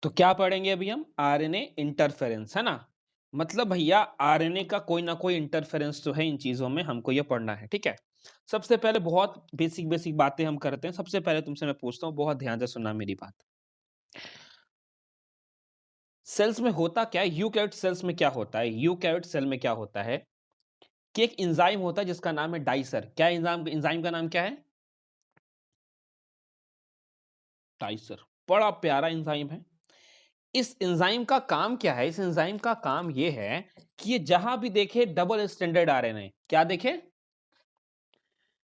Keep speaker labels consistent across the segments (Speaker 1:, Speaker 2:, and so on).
Speaker 1: तो क्या पढ़ेंगे अभी हम? आरएनए इंटरफेरेंस, है ना? मतलब भैया आरएनए का कोई ना कोई इंटरफेरेंस तो है इन चीजों में, हमको ये पढ़ना है, ठीक है? सबसे पहले बहुत बेसिक बेसिक बातें हम करते हैं। सबसे पहले तुमसे मैं पूछता हूँ, बहुत ध्यान से सुनना मेरी बात। सेल्स में होता क्या है? यूकैरियोट सेल्स में क्या होता है? यूकैरियोट सेल में क्या होता है कि एक एंजाइम होता है जिसका नाम है डाइसर। क्या एंजाइम, एंजाइम का नाम क्या है? डाइसर। बड़ा प्यारा एंजाइम है। इस एंजाइम का काम क्या है? इस एंजाइम का काम ये है कि ये जहां भी देखे डबल स्टैंडर्ड आरएनए, क्या देखे?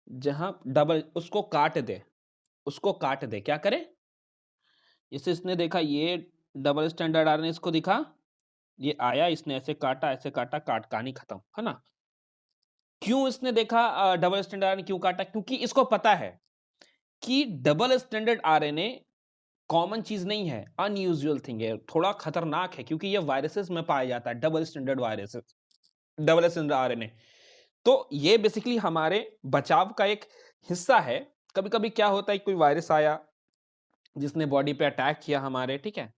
Speaker 1: जहां डबल, उसको काट दे, उसको काट दे, क्या करे? जैसे इसने देखा ये डबल स्टैंडर्ड आरएनए, इसको दिखा, ये आया, इसने ऐसे काटा, ऐसे काटा, काट कहानी खत्म, है ना? क्यों इसने देखा डबल स्टैंडर्ड आरएनए क्यों काटा? क्योंकि इसको पता है कि डबल स्टैंडर्ड आरएनए कॉमन चीज नहीं है, अनयूजुअल थिंग है, थोड़ा खतरनाक है, क्योंकि ये वायरसेस में पाया जाता है, double standard viruses, double standard RNA. तो ये बेसिकली हमारे बचाव का एक हिस्सा है। कभी कभी क्या होता है, कोई वायरस आया जिसने बॉडी पे अटैक किया हमारे, ठीक है,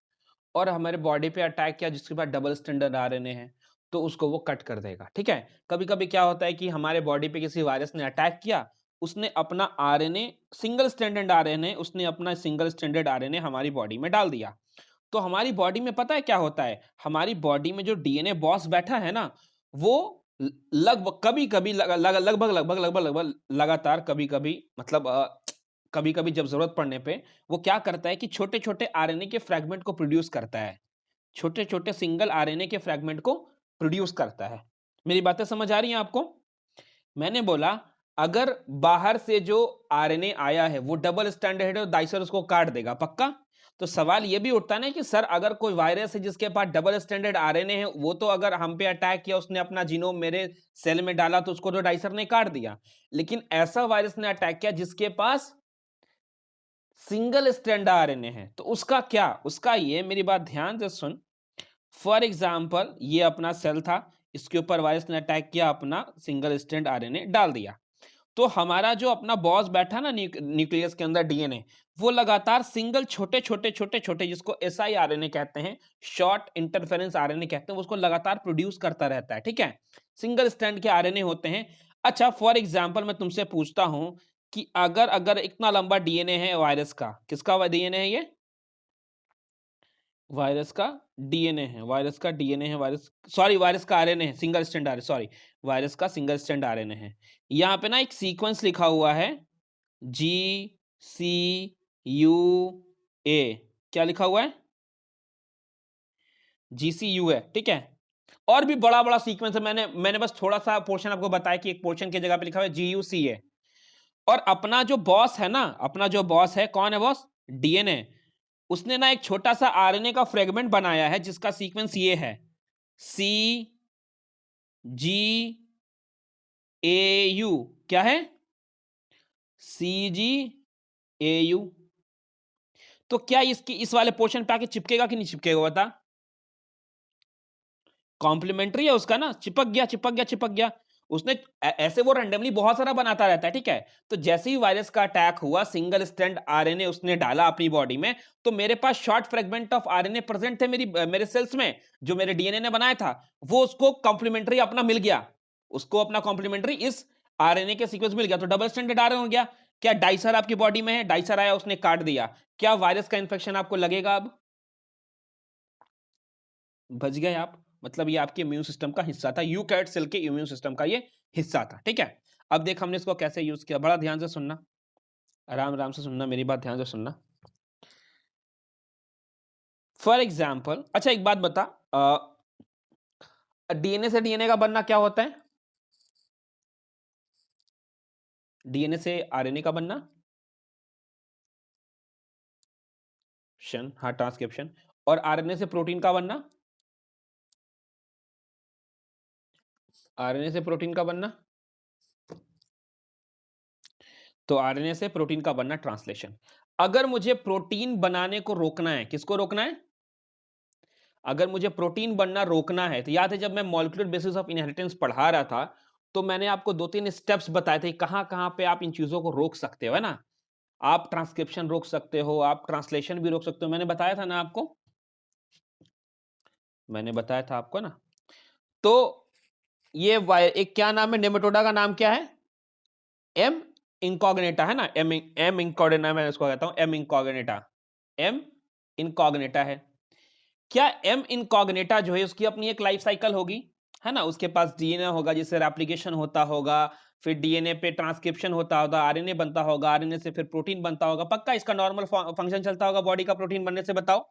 Speaker 1: और हमारे बॉडी पे अटैक किया जिसके पास डबल स्टैंडर्ड आरएनए है, तो उसको वो कट कर देगा, ठीक है। कभी कभी क्या होता है कि हमारे बॉडी पे किसी वायरस ने अटैक किया, उसने अपना आरएनए, सिंगल स्टैंडर्ड आरएनए, उसने अपना सिंगल स्टैंडर्ड आरएनए हमारी बॉडी में डाल दिया। तो हमारी बॉडी में पता है क्या होता है? हमारी बॉडी में जो डीएनए बॉस बैठा है ना, वो लगभग कभी कभी लगभग लगभग लगभग लगभग लगातार, कभी कभी मतलब कभी कभी जब जरूरत पड़ने पे वो क्या करता है कि छोटे छोटे आरएनए के फ्रैगमेंट को प्रोड्यूस करता है, छोटे छोटे सिंगल आरएनए के फ्रैगमेंट को प्रोड्यूस करता है। मेरी बातें समझ आ रही हैं आपको? मैंने बोला अगर बाहर से जो आरएनए आया है वो डबल स्टैंडर्ड है तो डाइसर उसको काट देगा, पक्का? तो सवाल ये भी उठता है ना कि सर अगर कोई वायरस है जिसके पास डबल स्टैंडर्ड आरएनए है, वो तो अगर हम पे अटैक किया, उसने अपना जीनोम मेरे सेल में डाला, तो उसको तो डाइसर ने काट दिया। लेकिन ऐसा वायरस ने अटैक किया जिसके पास सिंगल स्ट्रैंड आरएनए है, तो उसका क्या? उसका ये, मेरी बात ध्यान से सुन। फॉर एग्जाम्पल ये अपना सेल था, इसके ऊपर वायरस ने अटैक किया, अपना सिंगल स्ट्रैंड आरएनए डाल दिया। तो हमारा जो अपना बॉस बैठा ना न्यूक्लियस के अंदर, डीएनए, वो लगातार सिंगल छोटे छोटे छोटे छोटे, जिसको एसआई आरएनए कहते हैं, शॉर्ट इंटरफेरेंस आरएनए कहते हैं, उसको लगातार प्रोड्यूस करता रहता है, ठीक है? सिंगल स्ट्रैंड के आरएनए होते हैं। अच्छा, फॉर एग्जांपल मैं तुमसे पूछता हूं कि अगर अगर इतना लंबा डीएनए है वायरस का, किसका डीएनए है ये? वायरस का डीएनए है, वायरस का डीएनए है, वायरस, सॉरी, वायरस का आरएनए है, single strand RNA, sorry, virus का सिंगल स्ट्रैंड आरएनए है। यहाँ पे ना एक सीक्वेंस लिखा हुआ है, GCUA। क्या लिखा हुआ है? GCUA, ठीक है। और भी बड़ा बड़ा सीक्वेंस है, मैंने बस थोड़ा सा पोर्शन आपको बताया कि एक पोर्शन की जगह पे लिखा हुआ है GUCA। और अपना जो बॉस है ना, अपना जो बॉस है, कौन है बॉस? डीएनए। उसने ना एक छोटा सा आरएनए का फ्रेगमेंट बनाया है जिसका सीक्वेंस ये है, CGAU। क्या है? CGAU। तो क्या इसकी इस वाले पोर्शन पे आके चिपकेगा कि नहीं चिपकेगा, बता? कॉम्प्लीमेंट्री है उसका ना, चिपक गया चिपक गया चिपक गया। उसने ऐसे वो रैंडमली बहुत सारा बनाता रहता है, ठीक है? तो जैसे ही वायरस का अटैक हुआ, सिंगल स्ट्रैंड आरएनए उसने डाला अपनी बॉडी में, तो मेरे पास short fragment of RNA present थे मेरे सेल्स में, जो मेरे डीएनए ने बनाया था। वो उसको कॉम्प्लीमेंट्री अपना मिल गया, उसको अपना कॉम्प्लीमेंट्री इस आरएनए के सीक्वेंस मिल गया, तो डबल स्ट्रैंडेड आरएनए हो गया। क्या डाइसर आपकी बॉडी में है? डाइसर आया, उसने काट दिया, क्या वायरस का इंफेक्शन आपको लगेगा अब? बच गए आप। मतलब ये आपके इम्यून सिस्टम का हिस्सा था, यूकैरियोट सेल के इम्यून सिस्टम का ये हिस्सा था, ठीक है? अब देख हमने इसको कैसे यूज किया, बड़ा ध्यान से सुनना, आराम आराम से सुनना, मेरी बात ध्यान से सुनना। फॉर एग्जाम्पल, अच्छा एक बात बता, डीएनए से डीएनए का बनना क्या होता है? डीएनए से आरएनए का बनना, हाँ, ट्रांसक्रिप्शन। और आरएनए से प्रोटीन का बनना, आरएनए से प्रोटीन का बनना, तो आरएनए से प्रोटीन का बनना ट्रांसलेशन। अगर मुझे प्रोटीन बनाने को रोकना है, किसको रोकना है? अगर मुझे प्रोटीन बनना रोकना है, तो याद है जब मैं मॉलिक्यूलर बेसिस ऑफ इनहेरिटेंस पढ़ा रहा था, तो मैंने आपको 2-3 स्टेप्स बताए थे, कहां-कहां पे आप इन चीजों को रोक सकते हो, है ना? आप ट्रांसक्रिप्शन रोक सकते हो, आप ट्रांसलेशन भी रोक सकते हो, मैंने बताया था ना आपको? मैंने बताया था आपको ना। तो ये एक क्या नाम है नेमेटोडा का, नाम क्या है? एम इनकॉग्नेटा है ना, एम इनकॉग्नेटा मैं इसको कहता हूं, एम इनकॉग्नेटा, एम इनकॉग्नेटा है। क्या एम इनकॉग्नेटा जो है उसकी अपनी एक लाइफ साइकिल होगी, है ना? उसके पास डीएनए होगा जिससे रेप्लिकेशन होता होगा, फिर डीएनए पे ट्रांसक्रिप्शन होता होगा, आरएनए बनता होगा, आरएनए से फिर प्रोटीन बनता होगा, पक्का इसका नॉर्मल फंक्शन चलता होगा बॉडी का प्रोटीन बनने से, बताओ।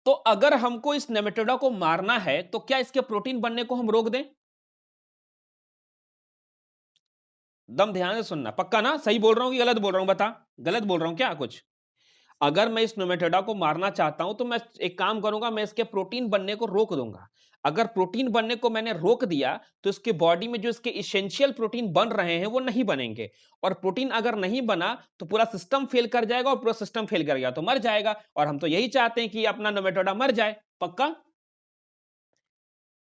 Speaker 1: तो अगर हमको इस नेमेटोडा को मारना है तो क्या इसके प्रोटीन बनने को हम रोक दें? दम ध्यान से सुनना, पक्का ना? सही बोल रहा हूं कि गलत बोल रहा हूं, बता। गलत बोल रहा हूं क्या कुछ? अगर मैं इस नेमेटोडा को मारना चाहता हूं तो मैं एक काम करूंगा, मैं इसके प्रोटीन बनने को रोक दूंगा। अगर प्रोटीन बनने को मैंने रोक दिया तो इसके बॉडी में जो इसके इसेंशियल प्रोटीन बन रहे हैं वो नहीं बनेंगे, और प्रोटीन अगर नहीं बना तो पूरा सिस्टम फेल कर जाएगा, और पूरा सिस्टम फेल कर गया तो मर जाएगा, और हम तो यही चाहते हैं कि अपना नेमेटोडा मर जाए। पक्का?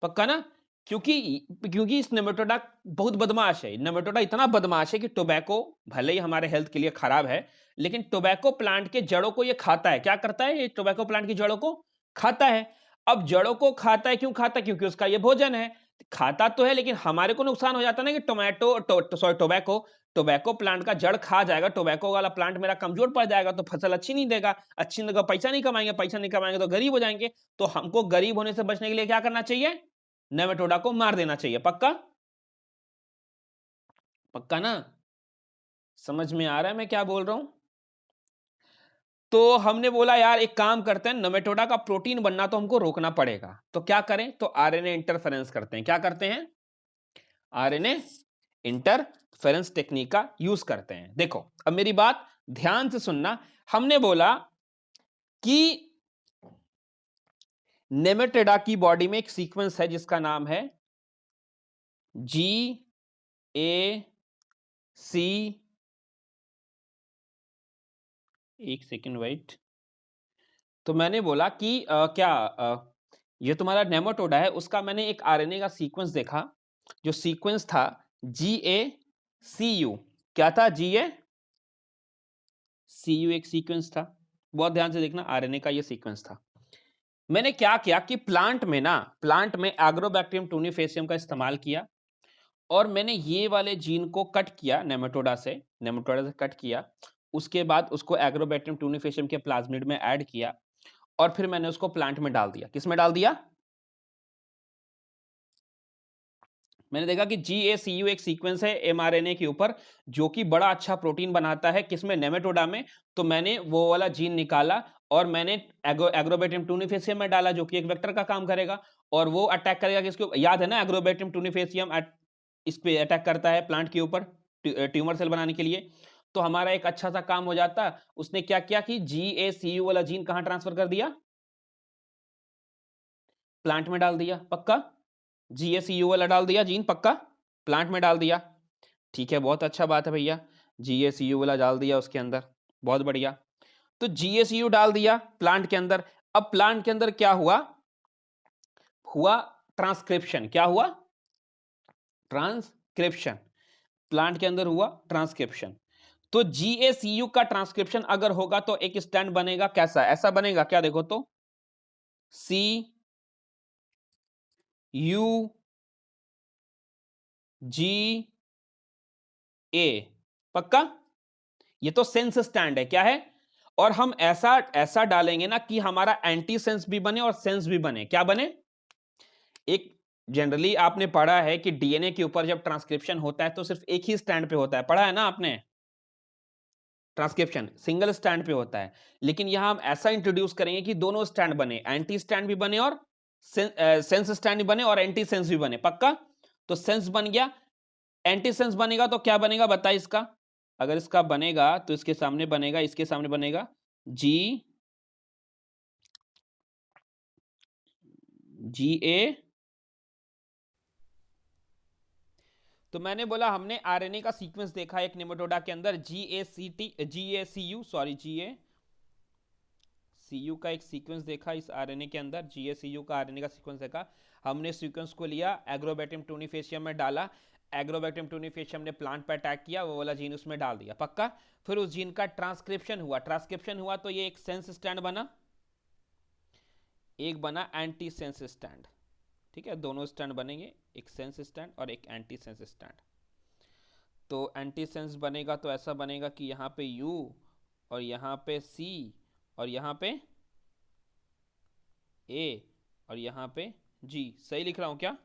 Speaker 1: पक्का ना? क्योंकि क्योंकि इस नेमेटोडा बहुत बदमाश है। नेमेटोडा इतना बदमाश है कि टोबैको भले ही हमारे हेल्थ के लिए खराब है, लेकिन टोबैको प्लांट के जड़ों को ये खाता है। क्या करता है? ये टोबैको प्लांट की जड़ों को खाता है। अब जड़ों को खाता है, क्यों खाता है? क्योंकि उसका ये भोजन है। खाता तो है लेकिन हमारे को नुकसान हो जाता है ना, कि टोबैको टोबैको प्लांट का जड़ खा जाएगा, टोबैको वाला प्लांट मेरा कमजोर पड़ जाएगा तो फसल अच्छी नहीं देगा, अच्छी नहीं देगा, पैसा नहीं कमाएंगे, पैसा नहीं कमाएंगे तो गरीब हो जाएंगे। तो हमको गरीब होने से बचने के लिए क्या करना चाहिए? नेमेटोडा को मार देना चाहिए। पक्का? पक्का ना? समझ में आ रहा है मैं क्या बोल रहा हूं? तो हमने बोला यार एक काम करते हैं, नेमेटोडा का प्रोटीन बनना तो हमको रोकना पड़ेगा, तो क्या करें? तो आरएनए इंटरफेरेंस करते हैं। क्या करते हैं? आरएनए इंटरफेरेंस टेक्निक का यूज करते हैं। देखो अब मेरी बात ध्यान से सुनना। हमने बोला कि नेमेटोडा की बॉडी में एक सीक्वेंस है जिसका नाम है GAC, एक सेकेंड वेट। तो मैंने बोला कि ये तुम्हारा नेमाटोडा है, उसका मैंने एक आरएनए का सीक्वेंस देखा, जो सीक्वेंस था GACU। क्या था? GACU एक सीक्वेंस था। बहुत ध्यान से देखना, आरएनए का ये सीक्वेंस था। मैंने क्या किया कि प्लांट में एग्रोबैक्टीरियम टूनिफेसियम का इस्तेमाल किया, और मैंने ये वाले जीन को कट किया नेमाटोडा से कट किया। उसके बाद उसको एग्रोबैक्टीरियम टूनिफेसियम के प्लाज्मिड में ऐड किया, और फिर मैंने उसको प्लांट में डाल दिया। किस में डाल दिया? मैंने देखा कि GACU एक सीक्वेंस है mRNA के ऊपर, जो कि बड़ा अच्छा प्रोटीन बनाता है। किसमें? नेमेटोडा में। तो मैंने वो वाला जीन निकाला, और मैंने एग्रोबैक्टीरियम टूनिफेसियम में डाला, जो कि एक वेक्टर का काम करेगा, और वो अटैक करेगा किसके ऊपर? याद है ना, एग्रोबैक्टीरियम टूनिफेसियम इस पे अटैक करता है प्लांट के ऊपर ट्यूमर सेल बनाने के लिए। तो हमारा एक अच्छा सा काम हो जाता। उसने क्या किया कि GACU वाला जीन कहां ट्रांसफर कर दिया? प्लांट में डाल दिया। पक्का? GACU वाला डाल दिया जीन, पक्का प्लांट में डाल दिया। ठीक है, बहुत अच्छा बात है भैया। GACU वाला डाल दिया उसके अंदर, बहुत बढ़िया। तो GACU डाल दिया प्लांट के अंदर। अब प्लांट के अंदर क्या हुआ? ट्रांसक्रिप्शन। क्या हुआ? ट्रांसक्रिप्शन। प्लांट के अंदर हुआ ट्रांसक्रिप्शन। तो GACU का ट्रांसक्रिप्शन अगर होगा तो एक स्टैंड बनेगा कैसा? ऐसा बनेगा क्या? देखो तो, CUGA। पक्का? ये तो सेंस स्टैंड है। क्या है? और हम ऐसा ऐसा डालेंगे ना कि हमारा एंटी सेंस भी बने और सेंस भी बने। क्या बने? एक जनरली आपने पढ़ा है कि डीएनए के ऊपर जब ट्रांसक्रिप्शन होता है तो सिर्फ एक ही स्टैंड पे होता है, पढ़ा है ना आपने? ट्रांसक्रिप्शन सिंगल स्टैंड पे होता है। लेकिन यहां हम ऐसा इंट्रोड्यूस करेंगे कि दोनों स्टैंड बने, एंटी स्टैंड भी बने और सेंस स्टैंड भी बने और एंटी सेंस भी बने। पक्का? तो सेंस बन गया, एंटी सेंस बनेगा तो क्या बनेगा बता इसका? अगर इसका बनेगा तो इसके सामने बनेगा, इसके सामने बनेगा GA। तो मैंने बोला हमने आरएनए का सीक्वेंस देखा एक नेमाटोडा के अंदर, GACU का एक सीक्वेंस देखा इस आरएनए के अंदर, GACU का आरएनए का सीक्वेंस देखा। हमने सीक्वेंस को लिया, एग्रोबैक्टीरियम टूनिफेसियम में डाला, एग्रोबैक्टीरियम टूनिफेसियम ने प्लांट पर अटैक किया, वो वाला जीन उसमें डाल दिया। पक्का? फिर उस जीन का ट्रांसक्रिप्शन हुआ तो ये एक सेंस स्टैंड बना, एक बना एंटी सेंस स्टैंड, ठीक है, दोनों स्टैंड बनेंगे, एक सेंस स्टैंड और एक एंटी सेंस स्टैंड। तो एंटी सेंस बनेगा तो ऐसा बनेगा कि यहाँ पे U और यहाँ पे C और यहाँ पे A और यहाँ पे G। सही लिख रहा हूं क्या?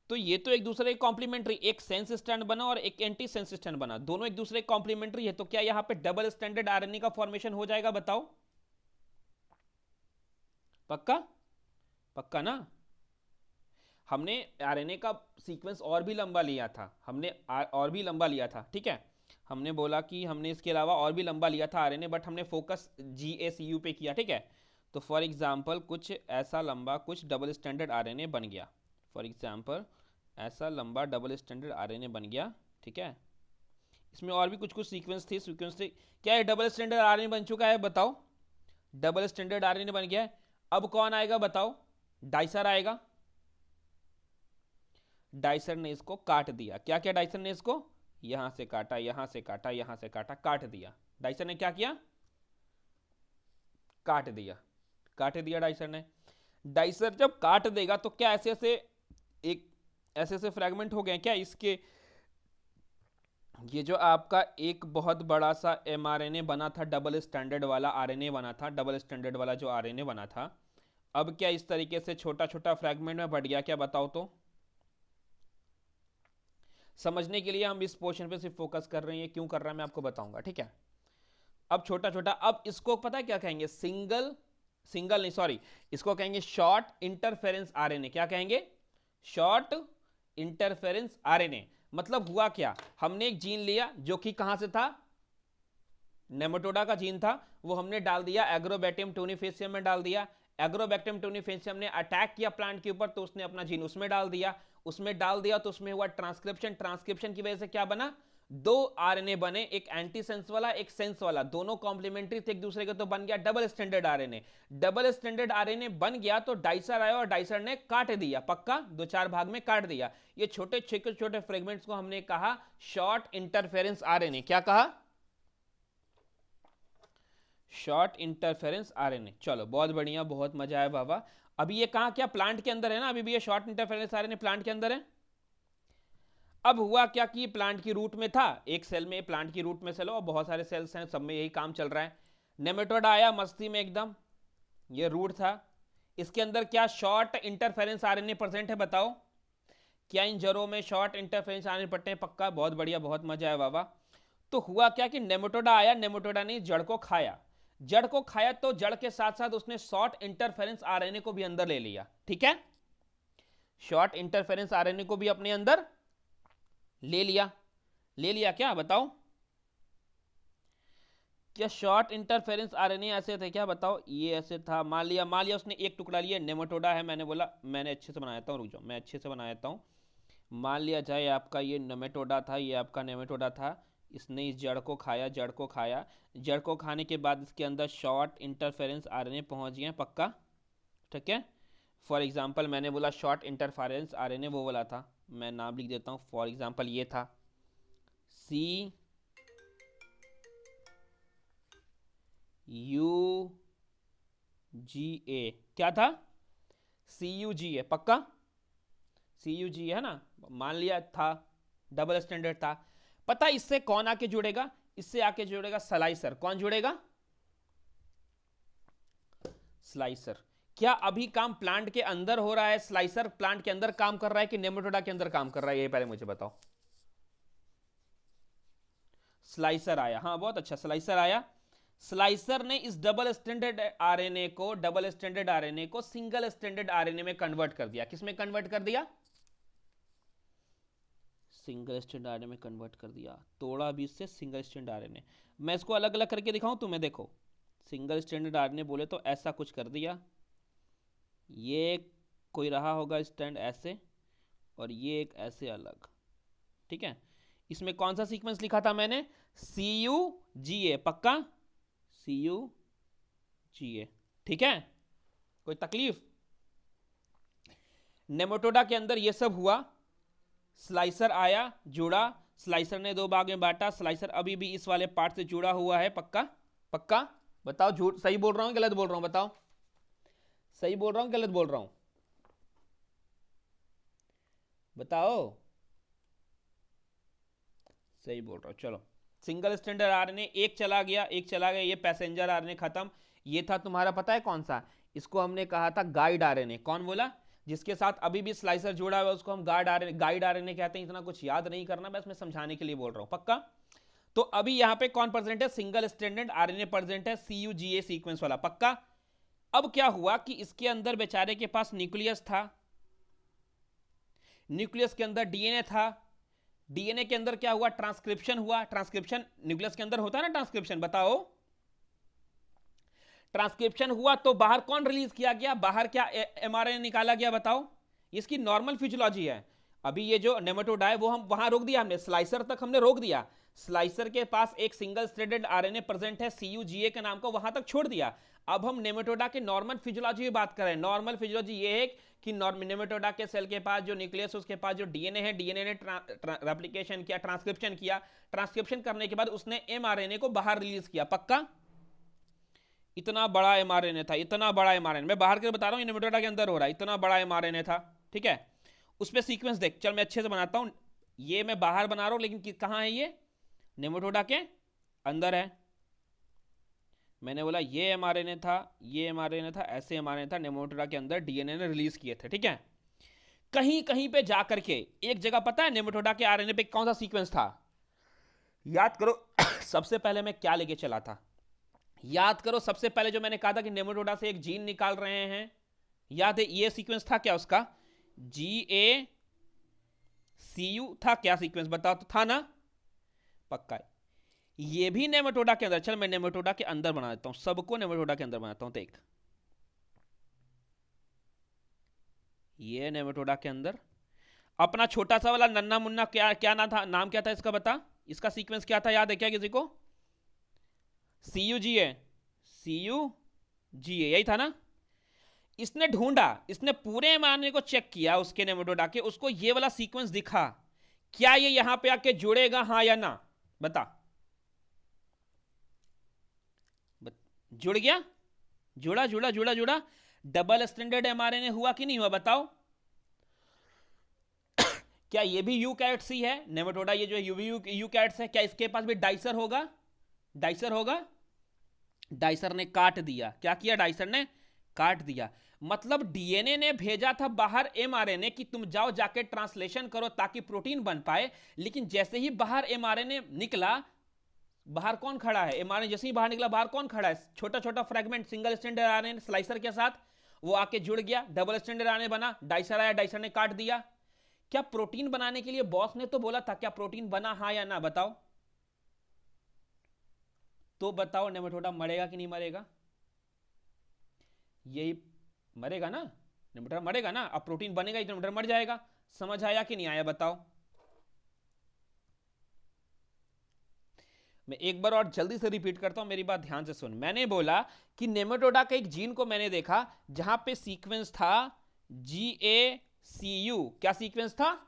Speaker 1: तो ये तो एक दूसरे के कॉम्प्लीमेंट्री, एक सेंस स्टैंड बना और एक एंटी सेंस स्टैंड बना, दोनों एक दूसरे के कॉम्प्लीमेंट्री है। तो क्या यहाँ पे डबल स्टैंडर्ड आरएनए का फॉर्मेशन हो जाएगा? बताओ, पक्का? पक्का ना? हमने आरएनए का सीक्वेंस और भी लंबा लिया था, और भी लंबा लिया था, ठीक है। हमने बोला कि हमने इसके अलावा और भी लंबा लिया था आरएनए, बट हमने फोकस GACU पे किया, ठीक है। तो फॉर एग्जांपल कुछ ऐसा लंबा कुछ डबल स्टैंडर्ड आरएनए बन गया, फॉर एग्जांपल ऐसा लंबा डबल स्टैंडर्ड आरएनए बन गया, ठीक है। इसमें और भी कुछ कुछ सीक्वेंस थे। क्या है? डबल स्टैंडर्ड आरएनए बन चुका है, बताओ। डबल स्टैंडर्ड आरएनए बन गया है। अब कौन आएगा बताओ? डाइसर आएगा। डाइसर ने इसको काट दिया। क्या क्या डाइसर ने इसको? यहां से काटा, यहां से काटा, यहां से काटा, काट दिया। डाइसर ने क्या किया? काट दिया। काट दिया डाइसर ने। डाइसर जब काट देगा तो क्या ऐसे ऐसे फ्रैगमेंट हो गए क्या इसके? ये जो आपका एक बहुत बड़ा सा mRNA बना था, डबल स्टैंडर्ड वाला आरएनए बना था, डबल स्टैंडर्ड वाला जो आरएनए बना था, अब क्या इस तरीके से छोटा छोटा फ्रैगमेंट में बढ़ गया क्या? बताओ तो। समझने के लिए हम इस पोर्शन पे सिर्फ फोकस कर रहे हैं, क्यों कर रहा है मैं आपको बताऊंगा, ठीक है। अब छोटा छोटा, अब इसको पता है क्या कहेंगे? सिंगल नहीं, सॉरी, इसको कहेंगे शॉर्ट इंटरफेरेंस आरएनए। क्या कहेंगे? Short interference RNA. मतलब हुआ क्या? हमने एक जीन लिया जो कि कहां से था? नेमाटोडा का जीन था, वो हमने डाल दिया एग्रोबैक्टीरियम टूनिफेसियम में डाल दिया। एग्रोबैक्टीरियम टूनिफेसियम ने अटैक किया प्लांट के ऊपर, तो उसने अपना जीन उसमें डाल दिया। तो उसमें हुआ ट्रांसक्रिप्शन की वजह से क्या बना? दो आरएनए बने, एक एंटीसेंस वाला, एक सेंस वाला, दोनों कॉम्प्लीमेंट्री थे एक दूसरे के, तो बन गया double standard RNA. Double standard RNA बन गया तो डाइसर आया और डाइसर ने काट दिया, पक्का 2-4 भाग में काट दिया। ये छोटे छोटे छोटे फ्रेगमेंट्स को हमने कहा शॉर्ट इंटरफेरेंस आरएनए। क्या कहा? Short interference RNA. चलो बहुत बढ़िया, बहुत मजा आया बाबा। अभी ये कहां, क्या प्लांट के अंदर है ना? अभी भी ये शॉर्ट इंटरफेरेंस आरएनए प्लांट के अंदर है। अब हुआ क्या कि प्लांट की रूट में था, एक सेल में, प्लांट की रूट में सेल और बहुत सारे सेल्स हैं, सब में यही काम चल रहा है। नेमेटोडा आया मस्ती में एकदम, ये रूट था, इसके अंदर क्या शॉर्ट इंटरफेरेंस आरएनए प्रेजेंट है? बताओ, क्या इन जड़ों में शॉर्ट इंटरफेरेंस आरएनए पट्टे हैं? पक्का, बहुत बढ़िया, बहुत मजा आया बाबा। तो हुआ क्या कि नेमेटोडा आया, नेमेटोडा ने जड़ को खाया। जड़ को खाया तो जड़ के साथ साथ उसने शॉर्ट इंटरफेरेंस आरएनए को भी अंदर ले लिया, ठीक है। शॉर्ट इंटरफेरेंस आरएनए को भी अपने अंदर ले लिया। ले लिया क्या? बताओ, क्या शॉर्ट इंटरफेरेंस आरएनए ऐसे थे क्या? बताओ, ये ऐसे था, मान लिया उसने एक टुकड़ा लिया, नेमाटोडा है, मैंने बोला, मैंने अच्छे से बनाया था, रुक जाओ मैं अच्छे से बनाया था। मान लिया जाए आपका ये नेमाटोडा था, ये आपका नेमाटोडा था, इसने इस जड़ को खाया, जड़ को खाया, जड़ को खाने के बाद इसके अंदर शॉर्ट इंटरफेरेंस आरएनए पहुंच गए, पक्का, ठीक है। फॉर एग्जांपल मैंने बोला शॉर्ट इंटरफेरेंस आरएनए वो वाला था, मैं नाम लिख देता हूं, फॉर एग्जांपल ये था CUGA। क्या था? CUGA, पक्का CUGA है ना, मान लिया था, डबल स्टैंडर्ड था। पता इससे कौन आके जुड़ेगा? इससे आके जुड़ेगा स्लाइसर। कौन जुड़ेगा? स्लाइसर। क्या अभी काम प्लांट के अंदर हो रहा है? स्लाइसर प्लांट के अंदर काम कर रहा है कि नेमाटोडा के अंदर काम कर रहा है? ये पहले मुझे बताओ। स्लाइसर आया, हाँ बहुत अच्छा, स्लाइसर आया। स्लाइसर ने इस डबल स्टैंडर्ड आरएनए को सिंगल स्टैंडर्ड आरएनए में कन्वर्ट कर दिया। किस में कन्वर्ट कर दिया? सिंगल स्टैंडर्ड आरएनए में कन्वर्ट कर दिया। तोड़ा भी इससे सिंगल स्टैंडर्ड आरएनए। मैं इसको अलग अलग करके दिखाऊं तुम्हें? देखो, सिंगल स्टैंडर्ड आरएनए बोले तो ऐसा कुछ कर दिया, ये कोई रहा होगा स्टैंड ऐसे, और ये एक ऐसे अलग, ठीक है। इसमें कौन सा सीक्वेंस लिखा था मैंने? CUGA, पक्का CUGA, ठीक है। कोई तकलीफ? नेमाटोडा के अंदर ये सब हुआ, स्लाइसर आया, जुड़ा, स्लाइसर ने 2 भाग में बांटा, स्लाइसर अभी भी इस वाले पार्ट से जुड़ा हुआ है, पक्का पक्का। बताओ झूठ सही बोल रहा हूं गलत बोल रहा हूं, बताओ सही बोल रहा हूं गलत बोल रहा हूं, बताओ। सही बोल रहा हूं, चलो। सिंगल स्टैंडर्ड आरएनए एक चला गया, एक चला गया, ये पैसेंजर आरएनए खत्म। ये था तुम्हारा पता है कौन सा, इसको हमने कहा था गाइड आरएनए। कौन बोला? जिसके साथ अभी भी स्लाइसर जुड़ा हुआ है उसको हम गाइड आरएनए कहते हैं। इतना कुछ याद नहीं करना, बस मैं समझाने के लिए बोल रहा हूं, पक्का। तो अभी यहां पे कौन प्रेजेंट है? सिंगल स्टैंडर्ड आरएनए प्रेजेंट है, CUGA सीक्वेंस वाला, पक्का। अब क्या हुआ कि इसके अंदर बेचारे के पास न्यूक्लियस था, न्यूक्लियस के अंदर डीएनए था, डीएनए के अंदर क्या हुआ? ट्रांसक्रिप्शन हुआ। ट्रांसक्रिप्शन न्यूक्लियस के अंदर होता है ना, ट्रांसक्रिप्शन, बताओ। ट्रांसक्रिप्शन हुआ तो बाहर कौन रिलीज किया गया? बाहर क्या एमआरएनए निकाला गया? बताओ। इसकी नॉर्मल फिजियोलॉजी है। अभी ये जो नेमेटोडा है वो हम वहां रोक दिया, हमने स्लाइसर तक हमने रोक दिया। स्लाइसर के पास एक सिंगल स्ट्रेडेड आरएनए प्रेजेंट है CUGA के नाम का, वहां तक छोड़ दिया। अब हम नेमेटोडा के नॉर्मल फिजियोलॉजी की बात करें। नॉर्मल फिजियोलॉजी ये है कि नेमेटोडा के सेल के पास जो न्यूक्लियस, उसके पास जो डीएनए है, डीएनए ने रेप्लिकेशन किया, ट्रांसक्रिप्शन किया। ट्रांसक्रिप्शन करने के बाद उसने एमआरएनए को बाहर रिलीज किया, पक्का। इतना बड़ा एमआरएनए था, इतना बड़ा एमआरएनए, मैं बाहर के बता रहा हूं, नेमेटोडा के अंदर हो रहा है, इतना बड़ा एमआरएनए था, ठीक है। उस पर सीक्वेंस देख, चल मैं अच्छे से बनाता हूं। ये मैं बाहर बना रहा हूं, लेकिन कहां है ये? नेमेटोडा के अंदर है। मैंने बोला ये एमआरएनए था, ये एमआरएनए था, ऐसे एमआरएनए था, नेमेटोडा के अंदर डीएनए ने रिलीज किए थे, ठीक है। कहीं कहीं पे जाकर के एक जगह पता है नेमेटोडा के आरएनए पे कौन सा सीक्वेंस था? याद करो सबसे पहले मैं क्या लेके चला था, याद करो। सबसे पहले जो मैंने कहा था कि नेमेटोडा से एक जीन निकाल रहे हैं, याद है? ये सीक्वेंस था क्या उसका? GACU था क्या सीक्वेंस? बताओ तो, था ना? पक्का है। ये भी नेमेटोडा के अंदर, चल मैं नेमेटोडा के अंदर बना देता हूं, सबको नेमेटोडा के अंदर बनाता हूं। देख, ये नेमेटोडा के अंदर अपना छोटा सा वाला नन्ना मुन्ना क्या क्या नाम था? नाम क्या था इसका, बता। इसका सीक्वेंस क्या था, याद है क्या किसी को? CUGA, CUGA यही था ना? इसने ढूंढा, इसने पूरे मामले को चेक किया उसके नेमेटोडा के, उसको ये वाला सीक्वेंस दिखा। क्या ये यहां पे आके जुड़ेगा, हाँ या ना? बता। जुड़ गया? जुड़ा जुड़ा जुड़ा जुड़ा। डबल स्टैंडर्ड एमआरएनए हुआ कि नहीं हुआ, बताओ। क्या ये भी यूकैरियोट्स ही है नेमेटोडा? ये जो यूकैरियोट्स है, क्या इसके पास भी डाइसर होगा? डाइसर होगा? डाइसर ने काट दिया। क्या किया? डाइसर ने काट दिया। मतलब डीएनए ने भेजा था बाहर एमआरएनए कि तुम जाओ जाके ट्रांसलेशन करो ताकि प्रोटीन बन पाए। लेकिन जैसे ही बाहर एमआरएनए निकला, बाहर कौन खड़ा है? एमआरएनए जैसे ही बाहर निकला, बाहर कौन खड़ा है? छोटा छोटा fragment, single standard RNA slicer के साथ वो आके जुड़ गया, डबल स्टैंडर्ड आरएनए बना, डाइसर आया, डाइसर ने काट दिया। क्या प्रोटीन बनाने के लिए बॉस ने तो बोला था, क्या प्रोटीन बना, हाँ या ना? बताओ तो, बताओ। नेमेटोडा मरेगा कि नहीं मरेगा? यही मरेगा ना, नेमेटोडा मरेगा ना। अब प्रोटीन बनेगा ही तो नेमेटोडा मर जाएगा। समझ आया कि नहीं आया, बताओ। मैं एक बार और जल्दी से रिपीट करता हूं, मेरी बात ध्यान से सुन। मैंने बोला कि नेमेटोडा का एक जीन को मैंने देखा जहां पे सीक्वेंस था GACU। क्या सीक्वेंस था?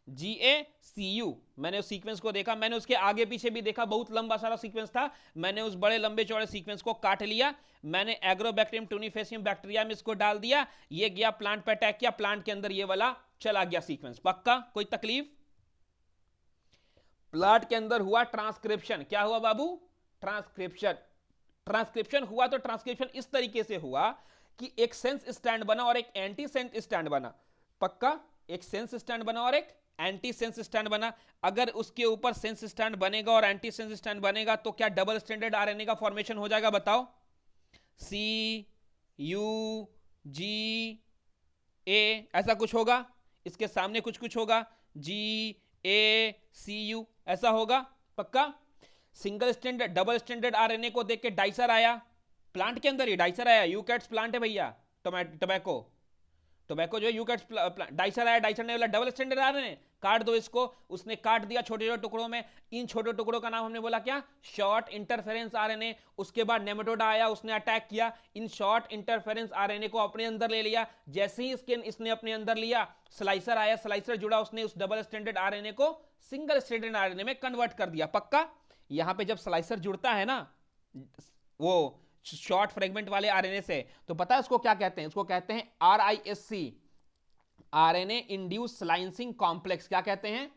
Speaker 1: GACU। मैंने उस सीक्वेंस को देखा, मैंने उसके आगे पीछे भी देखा, बहुत लंबा सारा सीक्वेंस था। मैंने उस बड़े लंबे चौड़े सीक्वेंस को काट लिया, मैंने एग्रोबैक्टीरियम टूनिफेसियम बैक्टीरिया में इसको डाल दिया, ये गया प्लांट पे अटैक किया, प्लांट के अंदर ये वाला चला गया सीक्वेंस, पक्का? कोई तकलीफ? प्लांट के अंदर हुआ ट्रांसक्रिप्शन। क्या हुआ बाबू? ट्रांसक्रिप्शन। ट्रांसक्रिप्शन हुआ तो ट्रांसक्रिप्शन इस तरीके से हुआ कि एक सेंस स्टैंड बना और एक एंटी सेंस स्टैंड बना, पक्का? एक सेंस स्टैंड बना और एक एंटी सेंस स्टैंड बना। अगर उसके ऊपर सेंस स्टैंड बनेगा और एंटी सेंस स्टैंड बनेगा तो क्या डबल स्टैंडर्ड आरएनए का फॉर्मेशन हो जाएगा, बताओ। CUGA ऐसा कुछ होगा, इसके सामने कुछ कुछ होगा, GACU ऐसा होगा, पक्का? Single standard double standard RNA को देख के डाइसर आया, प्लांट के अंदर ही डाइसर आया। यूकैट्स प्लांट है भैया, टोबैको जो है यूकैट्स डाइसर आया, डाइसर ने बोला डबल स्टैंडर्ड आरएनए काट दो इसको, उसने काट दिया छोटे छोटे टुकड़ों में। इन छोटे टुकड़ों का नाम हमने बोला क्या? Short interference RNA. उसके बाद नेमेटोडा आया, उसने अटैक किया, इन शॉर्ट इंटरफेरेंस आरएनए को अपने अंदर ले लिया। जैसे ही इसने अपने अंदर लिया, स्लाइसर आया, स्लाइसर जुड़ा, उसने उस डबल स्टैंडर्ड आरएनए को सिंगल स्टैंडर्ड आरएनए में कन्वर्ट कर दिया, पक्का? यहां पे जब स्लाइसर जुड़ता है ना, वो शॉर्ट फ्रेगमेंट वाले आरएनए से, तो पता है उसको क्या कहते हैं? उसको कहते हैं RISC, RNA induced slicing complex. क्या कहते हैं?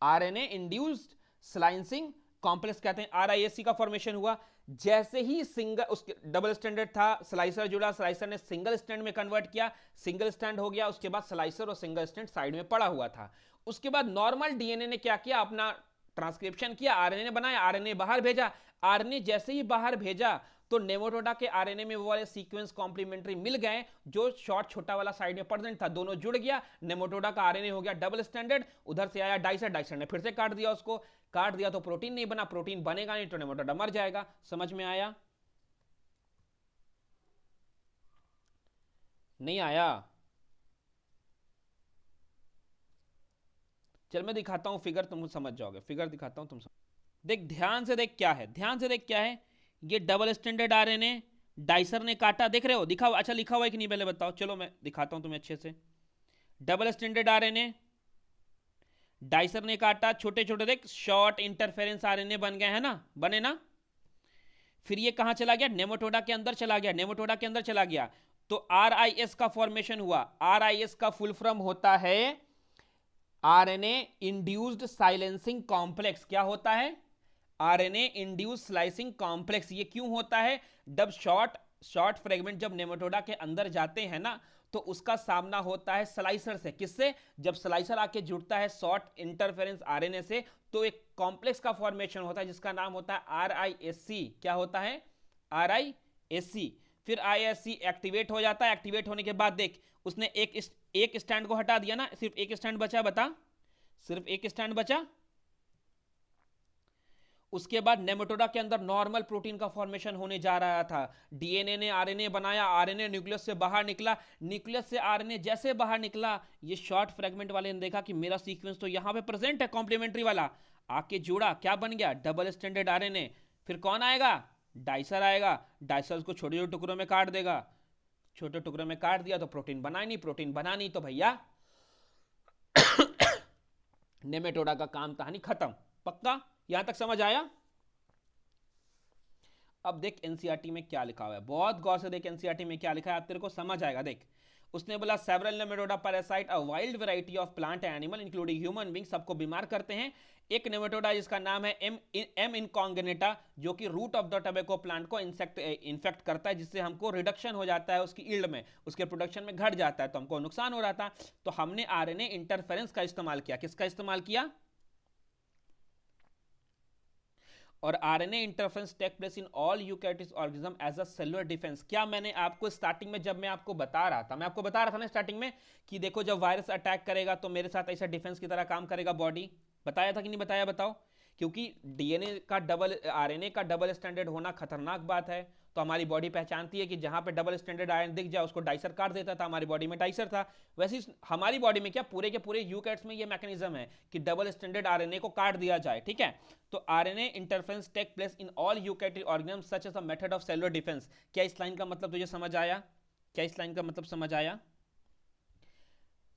Speaker 1: आरएनए इंड्यूस्ड स्लाइसिंग कॉम्प्लेक्स कहते हैं। आरआईएससी का फॉर्मेशन हुआ जैसे ही सिंगल, उसके डबल स्टैंडर्ड था, स्लाइसर जुड़ा, स्लाइसर ने सिंगल स्टैंड में कन्वर्ट किया, सिंगल स्टैंड हो गया, उसके बाद स्लाइसर और सिंगल स्टैंड साइड में पड़ा हुआ था। उसके बाद नॉर्मल डीएनए ने क्या किया? अपना ट्रांसक्रिप्शन किया, आरएनए बनाया, आरएनए बाहर भेजा। आरएनए जैसे ही बाहर भेजा तो नेमाटोडा के आरएनए में वो वाले सीक्वेंस कॉम्प्लीमेंट्री मिल गए जो शॉर्ट छोटा वाला साइड में प्रेजेंट था, दोनों जुड़ गया, नेमाटोडा का आरएनए हो गया डबल स्टैंडर्ड। उधर से आया डाइसर, डाइसर ने फिर से काट दिया उसको, काट दिया तो प्रोटीन नहीं बना, प्रोटीन बनेगा नहीं तो नेमाटोडा मर जाएगा। समझ में आया? नहीं आया? चल मैं दिखाता हूं फिगर, तुम समझ जाओगे। फिगर दिखाता हूं, तुम समझ। देख ध्यान से, देख क्या है, ध्यान से देख क्या है। ये डबल स्टैंडर्ड आरएनए डाइसर ने काटा, देख रहे हो? दिखा, अच्छा लिखा हुआ है कि नहीं पहले बताओ, चलो मैं दिखाता हूं तुम्हें अच्छे से। डबल स्टैंडर्ड आरएनए डाइसर ने काटा, छोटे छोटे देख शॉर्ट इंटरफेरेंस आरएनए बन गए हैं ना, बने ना। फिर ये कहां चला गया? नेमाटोडा के अंदर चला गया, नेमाटोडा के अंदर चला गया तो आरआईएस का फॉर्मेशन हुआ। आरआईएस का फुल फॉर्म होता है आरएनए इंड्यूस्ड साइलेंसिंग कॉम्प्लेक्स। क्या होता है? RNA induced slicing complex. ये क्यों होता है? जब शॉर्ट फ्रेगमेंट जब नेमाटोडा के अंदर जाते हैं ना तो उसका सामना होता है स्लाइसर से। किससे? जब स्लाइसर आके जुड़ता है शॉर्ट इंटरफेरेंस आरएनए से तो एक कॉम्प्लेक्स का फॉर्मेशन होता है जिसका नाम होता है आरआईएससी। क्या होता है? आरआईएससी। फिर आईएससी एक्टिवेट हो जाता है, एक्टिवेट होने के बाद देख उसने एक स्टैंड को हटा दिया ना, सिर्फ एक स्टैंड बचा, बता, सिर्फ एक स्टैंड बचा। उसके बाद नेमाटोडा के अंदर नॉर्मल प्रोटीन का फॉर्मेशन होने जा रहा था। डीएनए ने आरएनए बनाया, आरएनए न्यूक्लियस से बाहर निकला, न्यूक्लियस से आरएनए जैसे बाहर निकला, ये शॉर्ट फ्रेगमेंट वाले ने देखा कि मेरा सीक्वेंस तो यहां पे प्रेजेंट है कॉम्प्लीमेंट्री वाला, आके जुड़ा, क्या बन गया? Double standard RNA. फिर कौन आएगा? डाइसर आएगा, डाइसर को छोटे छोटे टुकड़ों में काट देगा, छोटे टुकड़ों में काट दिया तो प्रोटीन बना नहीं, प्रोटीन बना नहीं तो भैया नेमेटोडा का काम कहानी खत्म। पक्का यहां तक समझ आया? अब देख एनसीईआरटी में क्या लिखा हुआ है, बहुत गौर से देख एनसीईआरटी में क्या लिखा है, अब तेरे को समझ आएगा। देख उसने बोला several Nematoda parasite a wild variety of plant animal including human being, सबको बीमार करते हैं। एक नेमेटोडा जिसका नाम है एम इनकॉन्गेनेटा जो कि root of the tobacco plant को इन्फेक्ट करता है, जिससे हमको रिडक्शन हो जाता है उसकी ईल्ड में, उसके प्रोडक्शन में घट जाता है तो हमको नुकसान हो रहा था। तो हमने आरएनए इंटरफेरेंस का इस्तेमाल किया। किसका इस्तेमाल किया? और RNA interference take place in all eukaryotic organism as a cellular defense. क्या मैंने आपको स्टार्टिंग में, जब मैं आपको बता रहा था, मैं आपको बता रहा था ना स्टार्टिंग में कि देखो जब वायरस अटैक करेगा तो मेरे साथ ऐसा डिफेंस की तरह काम करेगा बॉडी, बताया था कि नहीं बताया? बताओ। क्योंकि डीएनए का डबल, आरएनए का डबल स्टैंडर्ड होना खतरनाक बात है, तो हमारी बॉडी पहचानती है कि जहां पे डबल स्टैंडर्ड आयरन दिख जाए उसको डाइसर काट देता था, हमारी बॉडी में डाइसर था। वैसे हमारी बॉडी में क्या, पूरे के पूरे यूकैरियोट्स में ये मैकेनिज्म है कि डबल स्टैंडर्ड आरएनए को काट दिया जाए, ठीक है। तो RNA interference take place in all eukaryotic organism such as a method of cellular defense. क्या इस लाइन का मतलब तुझे समझ आया? क्या इस लाइन का मतलब समझ आया?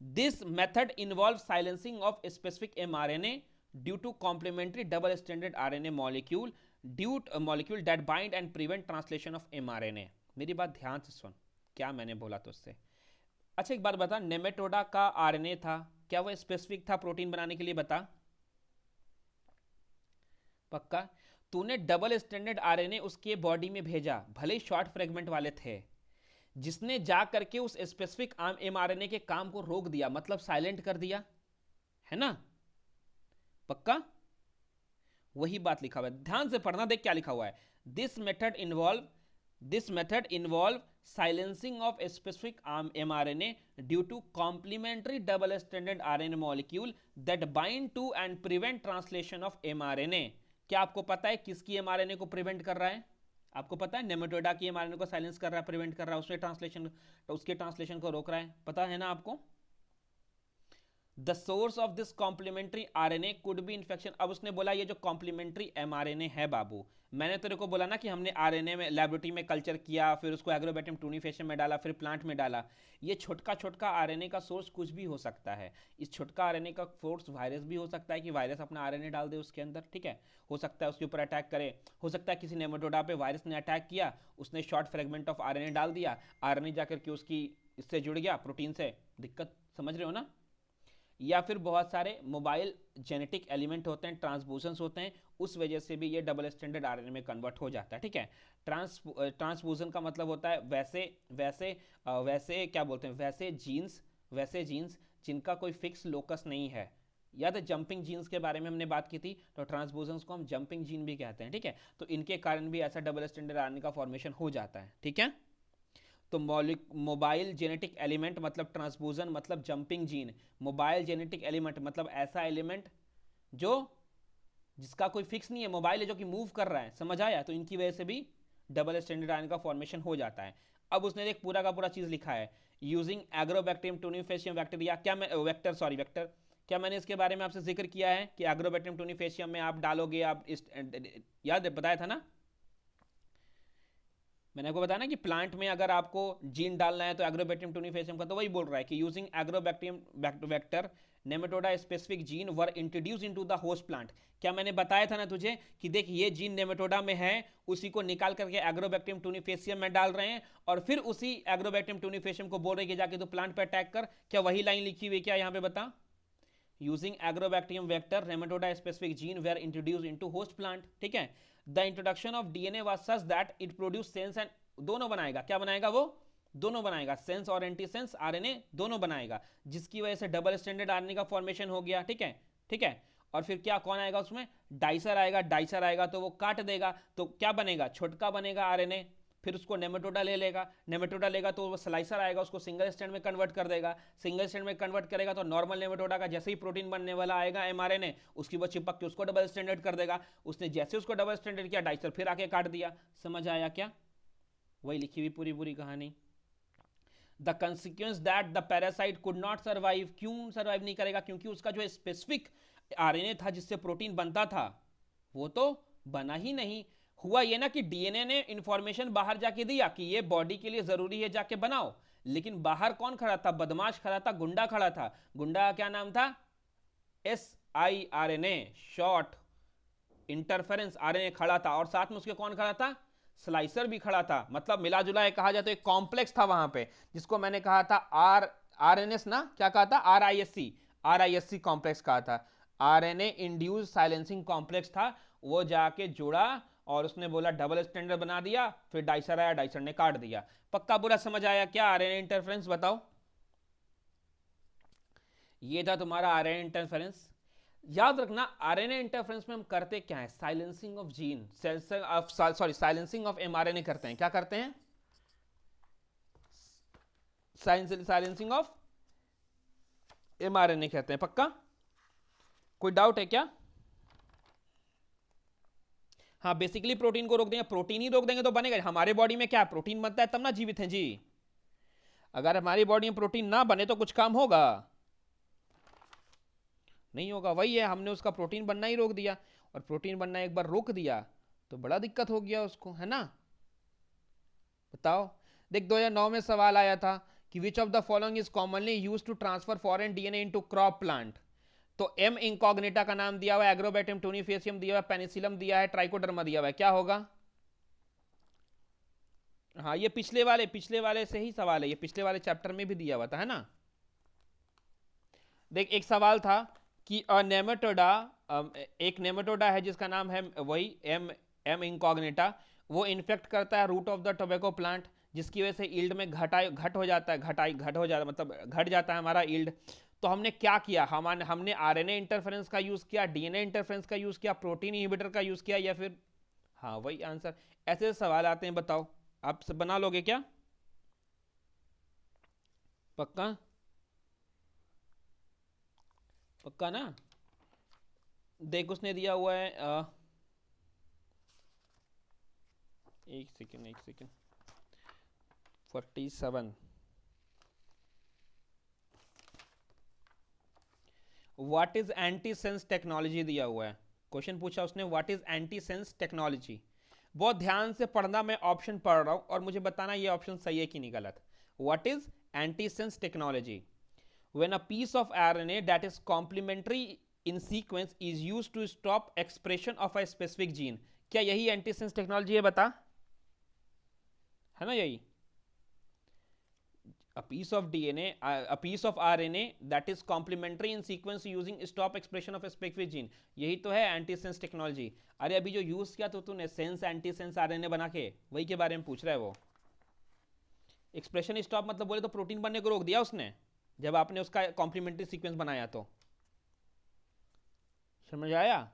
Speaker 1: This method involve silencing of specific mRNA due to complementary double stranded RNA molecule that bind and prevent translation of mRNA। मेरी बात ध्यान से सुन, क्या मैंने बोला तो उससे। अच्छा एक बात बता, नेमेटोडा का आरएनए था, क्या वो स्पेसिफिक था प्रोटीन बनाने के लिए? बता। पक्का? तूने डबल स्टैंडर्ड आरएनए उसके बॉडी में भेजा, भले ही शॉर्ट फ्रेगमेंट वाले थे, जिसने जा करके उस स्पेसिफिक एमआरएनए के काम को रोक दिया, मतलब साइलेंट कर दिया, है ना? पक्का? वही बात लिखा हुआ है, ध्यान से पढ़ना, देख क्या लिखा हुआ है। This method involve silencing of specific mRNA due to complementary double standard RNA molecule that bind to and prevent translation of mRNA। क्या आपको पता है किसकी mRNA को प्रिवेंट कर रहा है? आपको पता है नेमेटोडा की mRNA को साइलेंस कर रहा है, प्रिवेंट कर रहा है, उसके ट्रांसलेशन को रोक रहा है, पता है ना आपको? The source of this complementary RNA could be infection. अब उसने बोला ये जो कॉम्प्लीमेंट्री एमआरएनए है बाबू, मैंने तेरे को बोला ना कि हमने आरएनए में लेबोरेटरी में कल्चर किया, फिर उसको एग्रोबैक्टीरियम टूनिफेशियम में डाला, फिर प्लांट में डाला। ये छोटका छोटका आरएनए का सोर्स कुछ भी हो सकता है। इस छोटका आरएनए का सोर्स वायरस भी हो सकता है कि वायरस अपना आरएनए डाल दे उसके अंदर, ठीक है। हो सकता है उसके ऊपर अटैक करे, हो सकता है किसी नेमाटोडा पे वायरस ने अटैक किया, उसने शॉर्ट फ्रेगमेंट ऑफ आरएनए डाल दिया, आरएनए जाकर के उसकी इससे जुड़ गया प्रोटीन से, दिक्कत समझ रहे हो ना। या फिर बहुत सारे मोबाइल जेनेटिक एलिमेंट होते हैं, ट्रांसपोजन्स होते हैं, उस वजह से भी ये डबल स्टैंडर्ड आरएनए में कन्वर्ट हो जाता है, ठीक है। ट्रांसपोजन का मतलब होता है वैसे वैसे वैसे क्या बोलते हैं, वैसे जीन्स जिनका कोई फिक्स लोकस नहीं है। या तो जंपिंग जीन्स के बारे में हमने बात की थी, तो ट्रांसपोजन्स को हम जंपिंग जीन भी कहते हैं, ठीक है। तो इनके कारण भी ऐसा डबल स्टैंडर्ड आरएनए का फॉर्मेशन हो जाता है, ठीक है। तो मोबाइल जेनेटिक एलिमेंट मतलब ट्रांसपोजन मतलब jumping gene, mobile genetic element मतलब ऐसा एलिमेंट जो जिसका कोई फिक्स नहीं है, मोबाइल है जो कि मूव कर रहा है, समझ आया। तो इनकी वजह से भी डबल स्टैंडर्ड आयन का फॉर्मेशन हो जाता है। अब उसने एक पूरा का पूरा चीज लिखा है, यूजिंग एग्रोबैक्टीरियम टूनिफेशियम बैक्टीरिया, क्या मैं वेक्टर, क्या मैंने इसके बारे में आपसे जिक्र किया है कि एग्रोबैक्टीरियम टूनिफेशियम में आप डालोगे, आप इस याद बताया था ना, मैंने आपको बताया ना कि प्लांट में अगर आपको जीन डालना है तो एग्रोबैक्टीरियम टूनिफेशियम का, तो वही बोल रहा है कि using agrobacterium vector Nematoda specific gene were introduce into the host plant. क्या मैंने बताया था ना तुझे कि देख ये जीन नेमेटोडा में है, उसी को निकाल करके एग्रोबैक्टीरियम टूनिफेशियम में डाल रहे हैं, और फिर उसी एग्रोबैक्टीरियम टूनिफेशियम को बोल रहे हैं कि जाके तो प्लांट पे अटैक कर। क्या वही लाइन लिखी हुई क्या यहाँ पे बता, using agrobacterium vector nematoda specific gene were introduced into host plant, ठीक है। the introduction of DNA was such that it produced sense and दोनों बनाएगा, क्या बनाएगा वो, दोनों बनाएगा, सेंस और एंटीसेंस आरएनए दोनों बनाएगा, जिसकी वजह से डबल स्टैंडर्ड आरएनए का फॉर्मेशन हो गया, ठीक है, ठीक है। और फिर क्या कौन आएगा उसमें, डाइसर आएगा तो वो काट देगा, तो क्या बनेगा, छोटका बनेगा आरएनए, फिर उसको नेमेटोडा लेगा तो वो स्लाइसर आएगा, उसको सिंगल स्टैंड में कन्वर्ट कर देगा, सिंगल स्टैंड में कन्वर्ट करेगा तो नॉर्मल नेमेटोडा का जैसे ही प्रोटीन बनने वाला आएगा एमआरएनए, उसकी वो चिपक के उसको डबल स्टैंडर्ड कर देगा। उसने जैसे उसको डबल स्टैंडर्ड किया, डाइसर फिर आके काट दिया, समझ आया क्या, वही लिखी हुई पूरी पूरी कहानी। The consequence that the parasite could not survive, क्यों सर्वाइव नहीं करेगा, क्योंकि उसका जो स्पेसिफिक आरएनए था जिससे प्रोटीन बनता था वो तो बना ही नहीं। हुआ ये ना कि डीएनए ने इंफॉर्मेशन बाहर जाके दिया कि ये बॉडी के लिए जरूरी है, जाके बनाओ, लेकिन बाहर कौन खड़ा था, बदमाश खड़ा था, गुंडा खड़ा था। गुंडा का क्या नाम था, SIRNA, शॉर्ट इंटरफेरेंस आरएनए खड़ा था, और साथ में उसके कौन खड़ा था, स्लाइसर भी खड़ा था। मतलब मिला जुला कहा जाए तो एक कॉम्प्लेक्स था वहां पे, जिसको मैंने कहा था RNS ना, क्या कहा था, RISC कॉम्प्लेक्स कहा था, आरएनए इंड्यूस साइलेंसिंग कॉम्प्लेक्स था। वो जाके जुड़ा और उसने बोला डबल स्टैंडर्ड बना दिया, फिर डाइसर आया, डाइसर ने काट दिया। पक्का पूरा समझ आया क्या आरएनए इंटरफेरेंस, बताओ। ये था तुम्हारा आरएनए इंटरफेरेंस। याद रखना आरएनए इंटरफेरेंस में हम करते क्या है, silencing of gene, silencing of mRNA करते हैं, क्या करते हैं, साइलेंसिंग ऑफ एमआरएनए कहते हैं। पक्का, कोई डाउट है क्या। हाँ बेसिकली प्रोटीन को रोक देंगे, प्रोटीन ही रोक देंगे तो बनेगा, हमारे बॉडी में क्या प्रोटीन बनता है तब ना जीवित हैं जी, अगर हमारी बॉडी में प्रोटीन ना बने तो कुछ काम होगा, नहीं होगा। वही है, हमने उसका प्रोटीन बनना ही रोक दिया, और प्रोटीन बनना एक बार रोक दिया तो बड़ा दिक्कत हो गया उसको, है ना। बताओ, देख 2009 में सवाल आया था कि which of the following is commonly used to transfer foreign DNA into crop plant. तो एम इंकॉग्निटा का नाम दिया हुआ है, एग्रोबैक्टीरियम टूनिफेसियम दिया हुआ है, पेनिसिलम दिया है, ट्राइकोडर्मा दिया हुआ है, क्या होगा। हाँ ये पिछले वाले से ही सवाल है, ये पिछले वाले चैप्टर में भी दिया हुआ था, है ना। देख एक सवाल था कि नेमेटोडा, एक नेमेटोडा है जिसका नाम है वही एम इंकॉग्निटा, वो इन्फेक्ट करता है root of the tobacco plant, जिसकी वजह से ईल्ड में घट हो जाता है, घट हो जाता है, मतलब घट जाता है हमारा ईल्ड। तो हमने क्या किया, हमने आरएनए इंटरफेरेंस का यूज किया, डीएनए इंटरफेरेंस का यूज किया, प्रोटीन इनहिबिटर का यूज किया, या फिर, हाँ वही आंसर। ऐसे सवाल आते हैं, बताओ आप सब बना लोगे क्या, पक्का, पक्का ना। देख उसने दिया हुआ है एक second 47, what is anti sense technology दिया हुआ है, क्वेश्चन पूछा उसने what is anti sense technology. बहुत ध्यान से पढ़ना, मैं ऑप्शन पढ़ रहा हूं और मुझे बताना ये ऑप्शन सही है कि नहीं गलत। What is anti sense technology? When a piece of RNA that is complementary in sequence is used to stop expression of a specific gene. क्या यही एंटी सेंस टेक्नोलॉजी है? बता, है ना यही? A piece of DNA, a piece of RNA that is complementary in sequence using stop expression of a specific gene, यही तो है एंटी सेंस टेक्नोलॉजी। अरे अभी जो यूज किया तो तूने सेंस एंटी सेंस आरएनए बना के, वही के बारे में पूछ रहा है वो। एक्सप्रेशन स्टॉप मतलब बोले तो प्रोटीन बनने को रोक दिया उसने, जब आपने उसका कॉम्प्लीमेंट्री सीक्वेंस बनाया तो। समझ आया?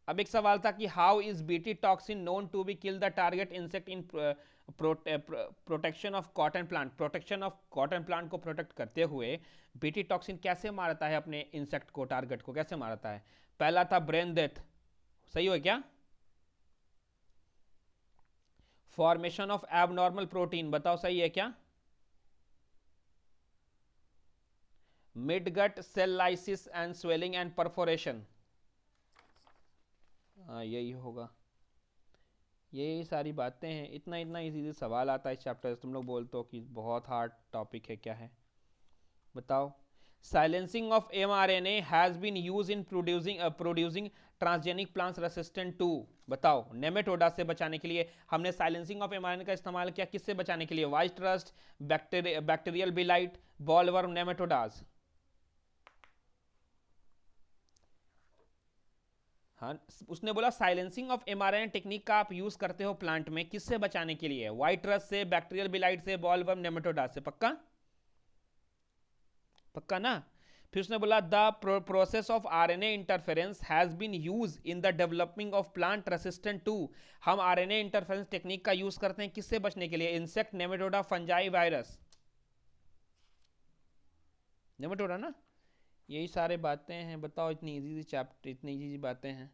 Speaker 1: अब एक सवाल था कि how is BT toxin known to be kill the target insect in protection of cotton plant. Protection of cotton plant को प्रोटेक्ट करते हुए बीटी टॉक्सिन कैसे मारता है अपने इंसेक्ट को, टारगेट को कैसे मारता है? पहला था ब्रेन डेथ, सही हो क्या? फॉर्मेशन ऑफ एबनॉर्मल प्रोटीन, बताओ सही है क्या? Midgut cell lysis and swelling and perforation, हाँ यही होगा। यही सारी बातें हैं। इतना इतना इजी सवाल आता है इस चैप्टर से, तुम लोग बोलते हो कि बहुत हार्ड टॉपिक है, क्या है बताओ? Silencing of mRNA has been use in producing transgenic plants resistant to, बताओ नेमेटोडा से बचाने के लिए हमने साइलेंसिंग ऑफ mRNA का इस्तेमाल किया। किससे बचाने के लिए? White rust, bacterial blight, bollworm, nematodes. हाँ, उसने बोला साइलेंसिंग ऑफ mRNA टेक्निक का आप यूज करते हो प्लांट में, किससे बचाने के लिए? व्हाइट रस्ट से, बैक्टीरियल बिलाइट से, बॉलवर्म, नेमेटोडाज से। पक्का? पक्का ना? फिर उसने बोला the process of RNA interference has been use in the developing of plant resistant to. हम आरएनए इंटरफेरेंस टेक्निक का यूज करते हैं किससे बचने के लिए? Insect, nematoda, fungi, virus. Nematoda ना? यही सारे बातें हैं। बताओ, इतनी इजी चैप्टर, इतनी इजी बातें हैं,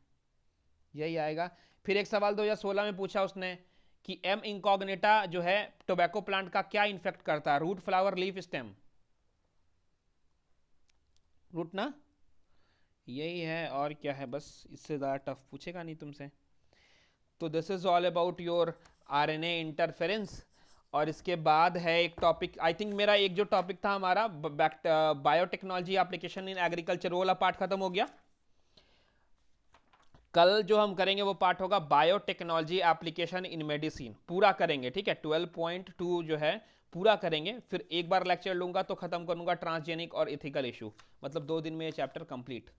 Speaker 1: यही आएगा। फिर एक सवाल 2016 में पूछा उसने कि एम इंकॉग्नेटा जो है टोबैको प्लांट का क्या इन्फेक्ट करता है? Root, flower, leaf, stem. Root ना? यही है और क्या है, बस इससे ज़्यादा टफ पूछेगा नहीं तुमसे। तो this is all about your RNA interference. और इसके बाद है एक टॉपिक, आई थिंक मेरा एक जो टॉपिक था हमारा बायोटेक्नोलॉजी एप्लीकेशन इन एग्रीकल्चर, वाला पार्ट खत्म हो गया। कल जो हम करेंगे वो पार्ट होगा बायोटेक्नोलॉजी एप्लीकेशन इन मेडिसिन, पूरा करेंगे, ठीक है? 12.2 जो है पूरा करेंगे। फिर एक बार लेक्चर लूंगा तो खत्म करूंगा ट्रांसजेनिक और इथिकल इशू, मतलब 2 दिन में ये चैप्टर कंप्लीट।